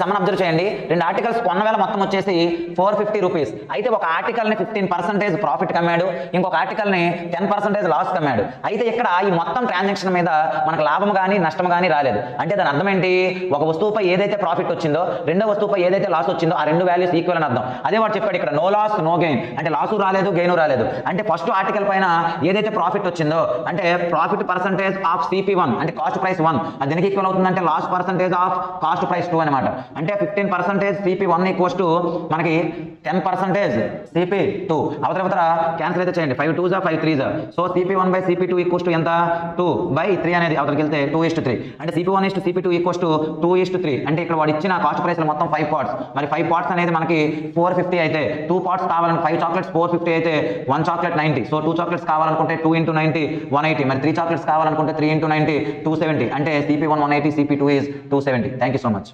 Someone observe చేయండి. 2 articles కొన్న వేళ మొత్తం వచ్చేసి 450 రూపీస్. అయితే ఒక ఆర్టికల్ని 15% ప్రాఫిట్ కమ్మాడు, ఇంకొక ఆర్టికల్ని 10% లాస్ కమ్మాడు. అయితే ఇక్కడ ఈ మొత్తం ట్రాన్సాక్షన్ మీద మనకు లాభం కానీ నష్టం కానీ రాలేదు. అంటే దాని అర్థం ఏంటి? ఒక వస్తువుపై ఏదైతే ప్రాఫిట్ వచ్చిందో, రెండో వస్తువుపై ఏదైతే లాస్ వచ్చిందో ఆ రెండు వాల్యూస్ ఈక్వల్ అని అర్థం. అదే వాడు చెప్పాడు ఇక్కడ, నో లాస్ నో గెయిన్, అంటే లాసు రాలేదు గెయిన్ రాలేదు. అంటే ఫస్ట్ ఆర్టికల్ పైన ఏదైతే ప్రాఫిట్ వచ్చిందో, అంటే ప్రాఫిట్ పర్సంటేజ్ ఆఫ్ CP1 అంటే కాస్ట్ ప్రైస్ 1, అది దేనికి ఈక్వల్ అవుతుందంటే loss percentage of cost price 2 అనమాట. అంటే 15% CP1 ఈక్వల్స్ టు మనకి 10% CP2. అవతల క్యాన్సిల్ అయితే చేయండి, 5 2s 5 3s. So CP1 by CP2 equals to ఎంత? 2/3 అనేది అవతలకి వెళ్తే 2:3. అంటే CP1 CP2 ఈక్వల్స్ టు 2:3. అంటే ఇక్కడ వాడు ఇచ్చిన కాస్ట్ ప్రైస్ మొత్తం 5 పార్ట్స్. మరి 5 పార్ట్స్ అనేది మనకి 450 అయితే 2 పార్ట్స్ కావాలంటే 5 చాక్లెట్స్ 450 అయితే 1 చాక్లెట్ 90. సో 2 చాక్లెట్స్ కావాలనుకుంటే 2 × 90 180. మరి 3 చాక్లెట్స్ కావాలనుకుంటే 3 × 90 270. అంటే CP1 180, CP2 is 270. Thank you so much.